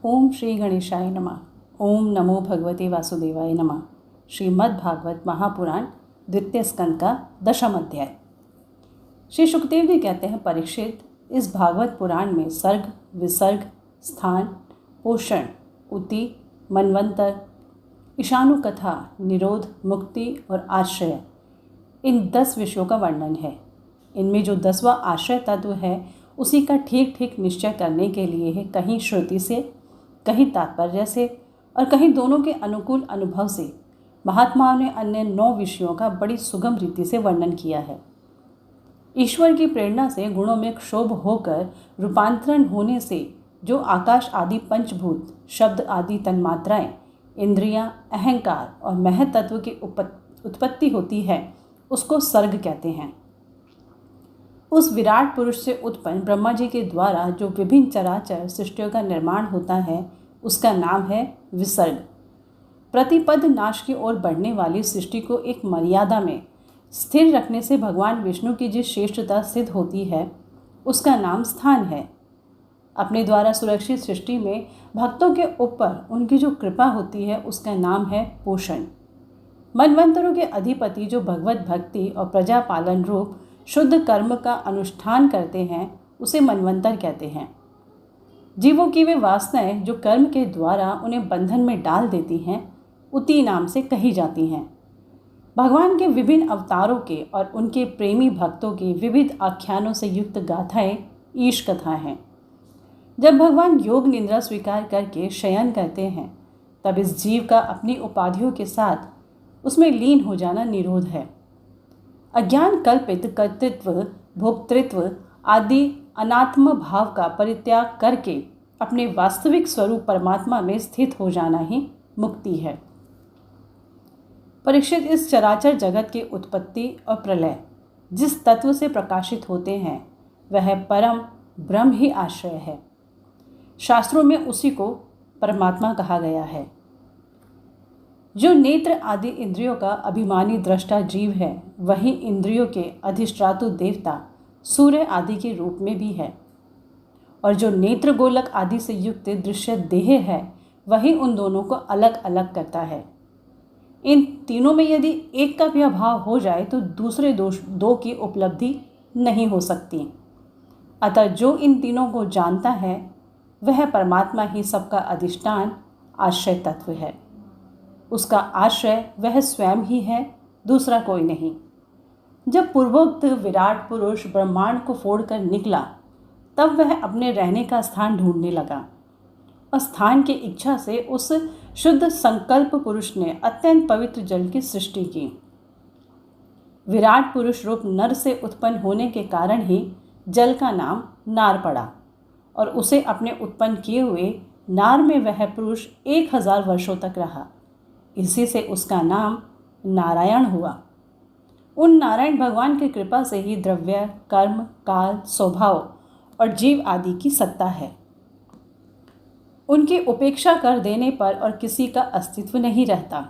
ओम श्री गणेशाय नमः। ओम नमो भगवते वासुदेवाय नमः। श्रीमद्भागवत महापुराण द्वितीय स्कंद का 10वां अध्याय। श्री सुखदेव जी कहते हैं, परीक्षित, इस भागवत पुराण में सर्ग, विसर्ग, स्थान, पोषण, उति, मनवंतर, ईशानु कथा, निरोध, मुक्ति और आश्रय, इन 10 विषयों का वर्णन है। इनमें जो 10वां आश्रय तत्व है उसी का ठीक ठीक निश्चय करने के लिए है, कहीं श्रुति से, कहीं तात्पर्य से और कहीं दोनों के अनुकूल अनुभव से महात्माओं ने अन्य 9 विषयों का बड़ी सुगम रीति से वर्णन किया है। ईश्वर की प्रेरणा से गुणों में क्षोभ होकर रूपांतरण होने से जो आकाश आदि पंचभूत, शब्द आदि तन्मात्राएं, इंद्रियां, अहंकार और महत्त्व की उत्पत्ति होती है, उसको सर्ग कहते हैं। उस विराट पुरुष से उत्पन्न ब्रह्मा जी के द्वारा जो विभिन्न चराचर सृष्टियों का निर्माण होता है, उसका नाम है विसर्ग। प्रतिपद नाश की ओर बढ़ने वाली सृष्टि को एक मर्यादा में स्थिर रखने से भगवान विष्णु की जिस श्रेष्ठता सिद्ध होती है, उसका नाम स्थान है। अपने द्वारा सुरक्षित सृष्टि में भक्तों के ऊपर उनकी जो कृपा होती है, उसका नाम है पोषण। मनवंतरों के अधिपति जो भगवत भक्ति और प्रजा पालन रूप शुद्ध कर्म का अनुष्ठान करते हैं, उसे मनवंतर कहते हैं। जीवों की वे वासनाएं जो कर्म के द्वारा उन्हें बंधन में डाल देती हैं, उति नाम से कही जाती हैं। भगवान के विभिन्न अवतारों के और उनके प्रेमी भक्तों के विविध आख्यानों से युक्त गाथाएं ईश कथा हैं। जब भगवान योग निद्रा स्वीकार करके शयन करते हैं, तब इस जीव का अपनी उपाधियों के साथ उसमें लीन हो जाना निरोध है। अज्ञान कल्पित कर्तृत्व, भोक्तृत्व आदि अनात्म भाव का परित्याग करके अपने वास्तविक स्वरूप परमात्मा में स्थित हो जाना ही मुक्ति है। परीक्षित, इस चराचर जगत की उत्पत्ति और प्रलय जिस तत्व से प्रकाशित होते हैं, वह परम ब्रह्म ही आश्रय है। शास्त्रों में उसी को परमात्मा कहा गया है। जो नेत्र आदि इंद्रियों का अभिमानी दृष्टा जीव है, वही इंद्रियों के अधिष्ठातु देवता सूर्य आदि के रूप में भी है। और जो नेत्र गोलक आदि से युक्त दृश्य देह है, वही उन दोनों को अलग अलग करता है। इन तीनों में यदि एक का भी अभाव हो जाए तो दूसरे दो की उपलब्धि नहीं हो सकती। अतः जो इन तीनों को जानता है, वह परमात्मा ही सबका अधिष्ठान आश्रय तत्व है। उसका आश्रय वह स्वयं ही है, दूसरा कोई नहीं। जब पूर्वोक्त विराट पुरुष ब्रह्मांड को फोड़कर निकला, तब वह अपने रहने का स्थान ढूंढने लगा और स्थान की इच्छा से उस शुद्ध संकल्प पुरुष ने अत्यंत पवित्र जल की सृष्टि की। विराट पुरुष रूप नर से उत्पन्न होने के कारण ही जल का नाम नार पड़ा और उसे अपने उत्पन्न किए हुए नार में वह पुरुष 1000 वर्षों तक रहा। इसी से उसका नाम नारायण हुआ। उन नारायण भगवान की कृपा से ही द्रव्य, कर्म, काल, स्वभाव और जीव आदि की सत्ता है। उनकी उपेक्षा कर देने पर और किसी का अस्तित्व नहीं रहता।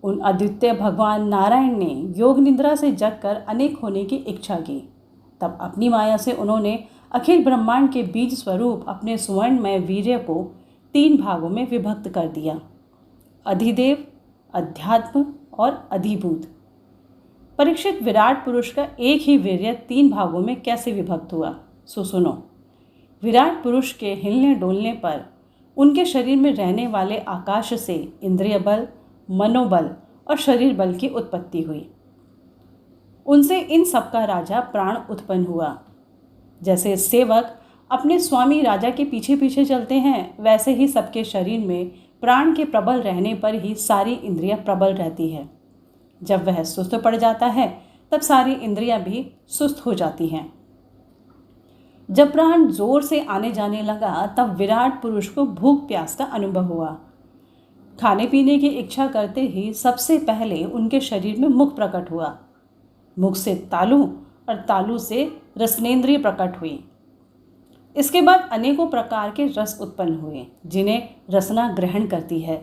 उन अद्वितीय भगवान नारायण ने योग निद्रा से जगकर अनेक होने की इच्छा की। तब अपनी माया से उन्होंने अखिल ब्रह्मांड के बीज स्वरूप अपने सुवर्णमय वीर्य को 3 भागों में विभक्त कर दिया: अधिदेव, अध्यात्म और अधिभूत। परीक्षित, विराट पुरुष का एक ही वीर्य 3 भागों में कैसे विभक्त हुआ, सो सुनो। विराट पुरुष के हिलने डोलने पर उनके शरीर में रहने वाले आकाश से इंद्रिय बल, मनोबल और शरीर बल की उत्पत्ति हुई। उनसे इन सबका राजा प्राण उत्पन्न हुआ। जैसे सेवक अपने स्वामी राजा के पीछे पीछे चलते हैं, वैसे ही सबके शरीर में प्राण के प्रबल रहने पर ही सारी इंद्रियां प्रबल रहती है। जब वह सुस्त पड़ जाता है, तब सारी इंद्रियां भी सुस्त हो जाती हैं। जब प्राण जोर से आने जाने लगा, तब विराट पुरुष को भूख प्यास का अनुभव हुआ। खाने पीने की इच्छा करते ही सबसे पहले उनके शरीर में मुख प्रकट हुआ। मुख से तालु और तालु से रसनेंद्रिय प्रकट हुई। इसके बाद अनेकों प्रकार के रस उत्पन्न हुए, जिन्हें रसना ग्रहण करती है।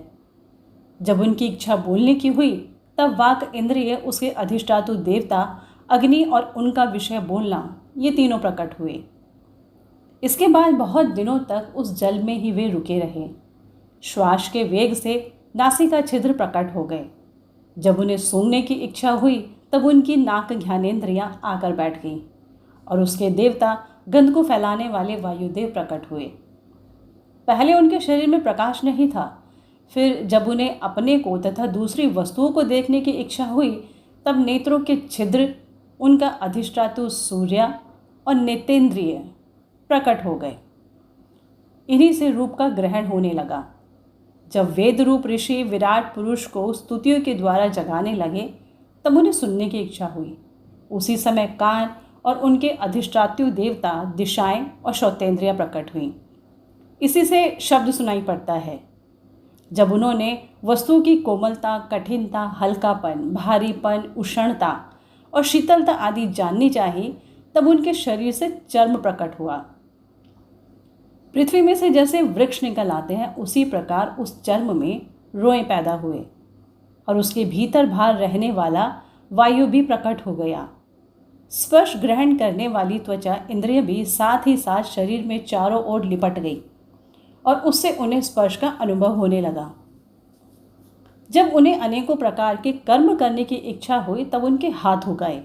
जब उनकी इच्छा बोलने की हुई, तब वाक इंद्रिय, उसके अधिष्ठातु देवता, अग्नि और उनका विषय बोलना, ये तीनों प्रकट हुए। इसके बाद बहुत दिनों तक उस जल में ही वे रुके रहे। श्वास के वेग से नासिका छिद्र प्रकट हो गए। जब उन्हें सूंघने की इच्छा हुई तब उनकी नाक ज्ञानेंद्रियां आकर बैठ गईं और उसके देवता गंध को फैलाने वाले वायुदेव प्रकट हुए। पहले उनके शरीर में प्रकाश नहीं था, फिर जब उन्हें अपने को तथा दूसरी वस्तुओं को देखने की इच्छा हुई तब नेत्रों के छिद्र, उनका अधिष्ठातु सूर्य और नेतेंद्रिय प्रकट हो गए। इन्हीं से रूप का ग्रहण होने लगा। जब वेद रूप ऋषि विराट पुरुष को स्तुतियों के द्वारा जगाने लगे तब उन्हें सुनने की इच्छा हुई। उसी समय कान और उनके अधिष्ठातु देवता दिशाएं और श्रोतेंद्रियां प्रकट हुईं। इसी से शब्द सुनाई पड़ता है। जब उन्होंने वस्तु की कोमलता, कठिनता, हल्कापन, भारीपन, उष्णता और शीतलता आदि जाननी चाहिए तब उनके शरीर से चर्म प्रकट हुआ। पृथ्वी में से जैसे वृक्ष निकल आते हैं उसी प्रकार उस चर्म में रोएं पैदा हुए और उसके भीतर बाहर रहने वाला वायु भी प्रकट हो गया। स्पर्श ग्रहण करने वाली त्वचा इंद्रिय भी साथ ही साथ शरीर में चारों ओर लिपट गई और उससे उन्हें स्पर्श का अनुभव होने लगा। जब उन्हें अनेकों प्रकार के कर्म करने की इच्छा हुई तब उनके हाथ उगाए।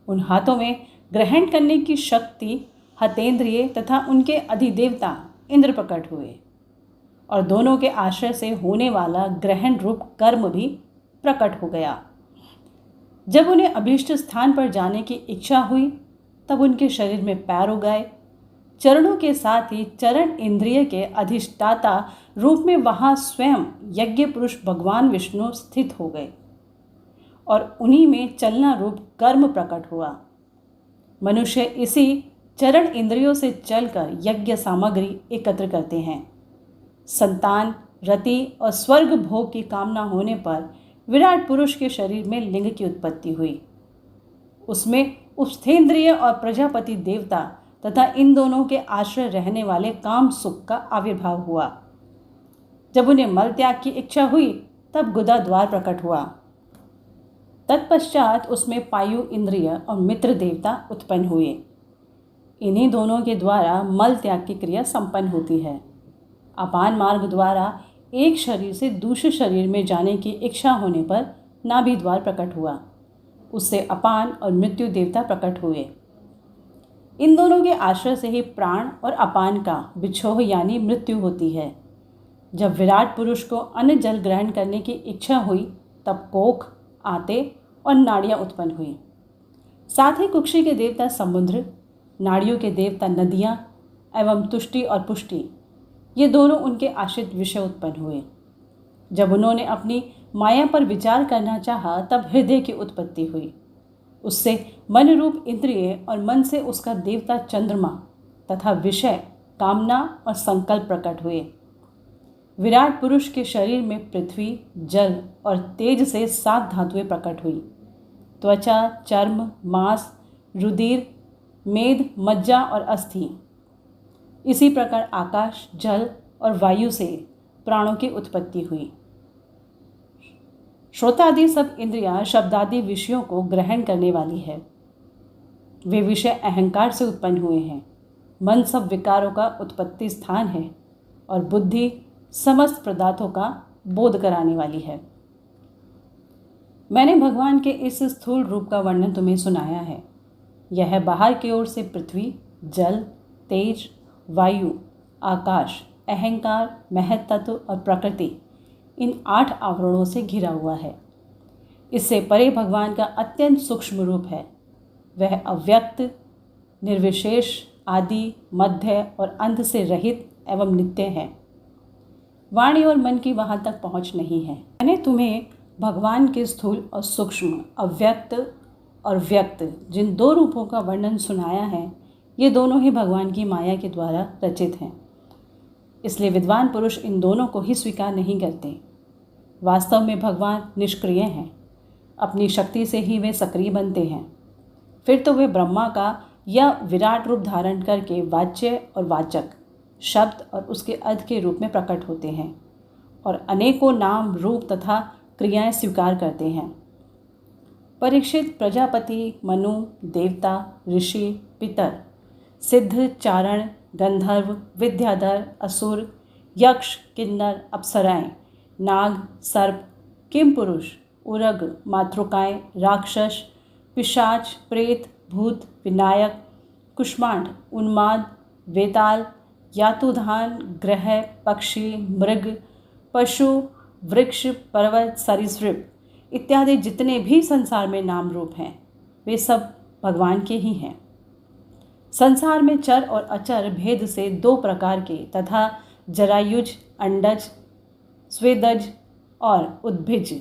उन हाथों में ग्रहण करने की शक्ति हतेंद्रिय तथा उनके अधिदेवता इंद्र प्रकट हुए और दोनों के आश्रय से होने वाला ग्रहण रूप कर्म भी प्रकट हो गया। जब उन्हें अभीष्ट स्थान पर जाने की इच्छा हुई तब उनके शरीर में पैर उगाए। चरणों के साथ ही चरण इंद्रिय के अधिष्ठाता रूप में वहाँ स्वयं यज्ञ पुरुष भगवान विष्णु स्थित हो गए और उन्हीं में चलना रूप कर्म प्रकट हुआ। मनुष्य इसी चरण इंद्रियों से चलकर यज्ञ सामग्री एकत्र करते हैं। संतान, रति और स्वर्ग भोग की कामना होने पर विराट पुरुष के शरीर में लिंग की उत्पत्ति हुई। उसमें उपस्थेंद्रिय और प्रजापति देवता तथा इन दोनों के आश्रय रहने वाले काम सुख का आविर्भाव हुआ। जब उन्हें मल त्याग की इच्छा हुई तब गुदा द्वार प्रकट हुआ। तत्पश्चात उसमें पायु इंद्रिय और मित्र देवता उत्पन्न हुए। इन्हीं दोनों के द्वारा मल त्याग की क्रिया संपन्न होती है। अपान मार्ग द्वारा एक शरीर से दूसरे शरीर में जाने की इच्छा होने पर नाभि द्वार प्रकट हुआ। उससे अपान और मृत्यु देवता प्रकट हुए। इन दोनों के आश्रय से ही प्राण और अपान का बिछोह यानी मृत्यु होती है। जब विराट पुरुष को अन्न जल ग्रहण करने की इच्छा हुई तब कोख, आते और नाड़ियाँ उत्पन्न हुई। साथ ही कुक्षी के देवता समुद्र, नाड़ियों के देवता नदियाँ एवं तुष्टि और पुष्टि, ये दोनों उनके आश्रित विषय उत्पन्न हुए। जब उन्होंने अपनी माया पर विचार करना चाहा तब हृदय की उत्पत्ति हुई। उससे मन रूप इंद्रिय और मन से उसका देवता चंद्रमा तथा विषय, कामना और संकल्प प्रकट हुए। विराट पुरुष के शरीर में पृथ्वी, जल और तेज से 7 धातुएं प्रकट हुई। त्वचा, चर्म, मांस, रुधिर, मेद, मज्जा और अस्थि। इसी प्रकार आकाश, जल और वायु से प्राणों की उत्पत्ति हुई। श्रोतादि सब इंद्रियां शब्दादि विषयों को ग्रहण करने वाली है। वे विषय अहंकार से उत्पन्न हुए हैं। मन सब विकारों का उत्पत्ति स्थान है और बुद्धि समस्त पदार्थों का बोध कराने वाली है। मैंने भगवान के इस स्थूल रूप का वर्णन तुम्हें सुनाया है। यह बाहर की ओर से पृथ्वी, जल, तेज, वायु, आकाश, अहंकार, महत्तत्व और प्रकृति, इन 8 आवरणों से घिरा हुआ है। इससे परे भगवान का अत्यंत सूक्ष्म रूप है। वह अव्यक्त, निर्विशेष, आदि, मध्य और अंत से रहित एवं नित्य है। वाणी और मन की वहाँ तक पहुँच नहीं है। मैंने तुम्हें भगवान के स्थूल और सूक्ष्म, अव्यक्त और व्यक्त जिन 2 रूपों का वर्णन सुनाया है, ये दोनों ही भगवान की माया के द्वारा रचित हैं। इसलिए विद्वान पुरुष इन दोनों को ही स्वीकार नहीं करते। वास्तव में भगवान निष्क्रिय हैं। अपनी शक्ति से ही वे सक्रिय बनते हैं। फिर तो वे ब्रह्मा का या विराट रूप धारण करके वाच्य और वाचक, शब्द और उसके अर्थ के रूप में प्रकट होते हैं और अनेकों नाम, रूप तथा क्रियाएं स्वीकार करते हैं। परीक्षित, प्रजापति, मनु, देवता, ऋषि, पितर, सिद्ध, चारण, गंधर्व, विद्याधर, असुर, यक्ष, किन्नर, अप्सराएं, नाग, सर्प, किमपुरुष, उरग, मातृकाएं, राक्षस, पिशाच, प्रेत, भूत, विनायक, कुष्मांड, उन्माद, वेताल, यातुधान, ग्रह, पक्षी, मृग, पशु, वृक्ष, पर्वत, सरीसृप इत्यादि जितने भी संसार में नाम रूप हैं वे सब भगवान के ही हैं। संसार में चर और अचर भेद से 2 प्रकार के तथा जरायुज, अंडज, स्वेदज और उद्भिज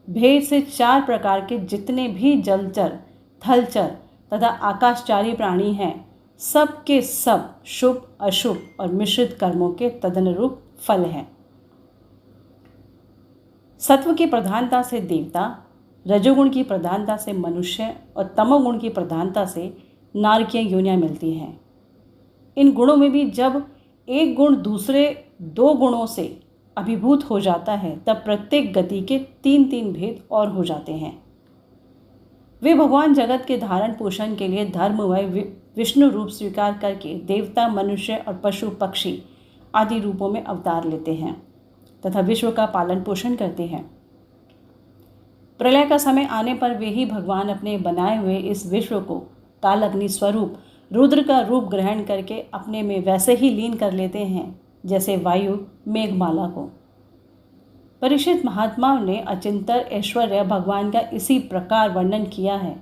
भेद से 4 प्रकार के जितने भी जलचर, थलचर तथा आकाशचारी प्राणी हैं सब के सब शुभ, अशुभ और मिश्रित कर्मों के तदनुरूप फल हैं। सत्व की प्रधानता से देवता, रजोगुण की प्रधानता से मनुष्य और तमोगुण की प्रधानता से नारकीय योनियां मिलती हैं। इन गुणों में भी जब एक गुण दूसरे 2 गुणों से अभिभूत हो जाता है तब प्रत्येक गति के 3-3 भेद और हो जाते हैं। वे भगवान जगत के धारण पोषण के लिए धर्म व विष्णु रूप स्वीकार करके देवता, मनुष्य और पशु, पक्षी आदि रूपों में अवतार लेते हैं तथा विश्व का पालन पोषण करते हैं। प्रलय का समय आने पर वे ही भगवान अपने बनाए हुए इस विश्व को कालअग्नि स्वरूप रुद्र का रूप ग्रहण करके अपने में वैसे ही लीन कर लेते हैं जैसे वायु मेघमाला को। परीक्षित महात्माओं ने अचिंत्य ऐश्वर्य भगवान का इसी प्रकार वर्णन किया है,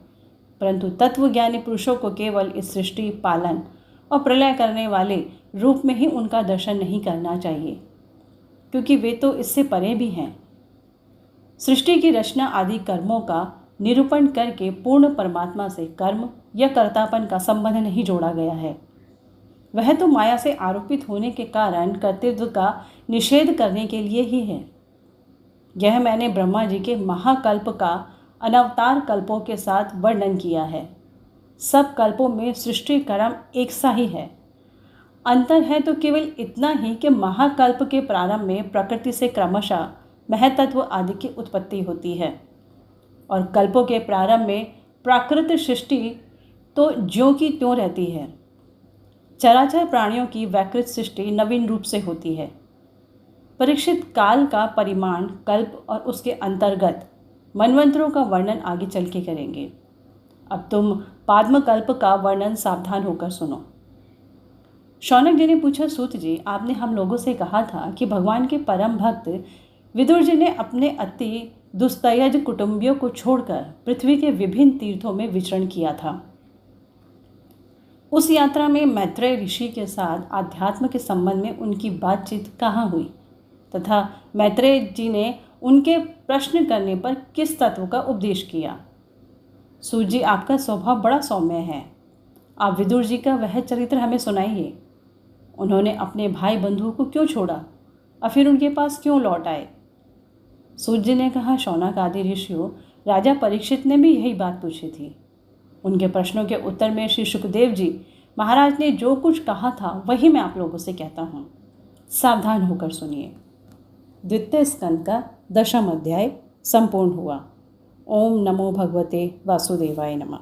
परंतु तत्वज्ञानी पुरुषों को केवल इस सृष्टि, पालन और प्रलय करने वाले रूप में ही उनका दर्शन नहीं करना चाहिए, क्योंकि वे तो इससे परे भी हैं। सृष्टि की रचना आदि कर्मों का निरूपण करके पूर्ण परमात्मा से कर्म या कर्तापन का संबंध नहीं जोड़ा गया है। वह तो माया से आरोपित होने के कारण कर्तृत्व का निषेध करने के लिए ही है। यह मैंने ब्रह्मा जी के महाकल्प का अनवतार कल्पों के साथ वर्णन किया है। सब कल्पों में सृष्टि कर्म एक सा ही है। अंतर है तो केवल इतना ही कि महाकल्प के प्रारंभ में प्रकृति से क्रमशः महतत्व आदि की उत्पत्ति होती है और कल्पों के प्रारंभ में प्राकृत सृष्टि तो ज्यों की त्यों रहती है। चराचर प्राणियों की वैकृत सृष्टि नवीन रूप से होती है। परीक्षित, काल का परिमाण, कल्प और उसके अंतर्गत मनवंतरों का वर्णन आगे चल के करेंगे। अब तुम पाद्मकल्प का वर्णन सावधान होकर सुनो। शौनक जी ने पूछा, सूत जी, आपने हम लोगों से कहा था कि भगवान के परम भक्त विदुर जी ने अपने अति दुस्तयज कुटुंबियों को छोड़कर पृथ्वी के विभिन्न तीर्थों में विचरण किया था। उस यात्रा में मैत्रेय ऋषि के साथ अध्यात्म के संबंध में उनकी बातचीत कहाँ हुई तथा मैत्रेय जी ने उनके प्रश्न करने पर किस तत्व का उपदेश किया। सूत जी, आपका स्वभाव बड़ा सौम्य है। आप विदुर जी का वह चरित्र हमें सुनाइए। उन्होंने अपने भाई बंधुओं को क्यों छोड़ा और फिर उनके पास क्यों लौट आए। सूत जी ने कहा, शौनक आदि ऋषियों, राजा परीक्षित ने भी यही बात पूछी थी। उनके प्रश्नों के उत्तर में श्री सुखदेव जी महाराज ने जो कुछ कहा था वही मैं आप लोगों से कहता हूँ। सावधान होकर सुनिए। द्वितीय स्कंद का 10वां अध्याय संपूर्ण हुआ। ओम नमो भगवते वासुदेवाय नमः।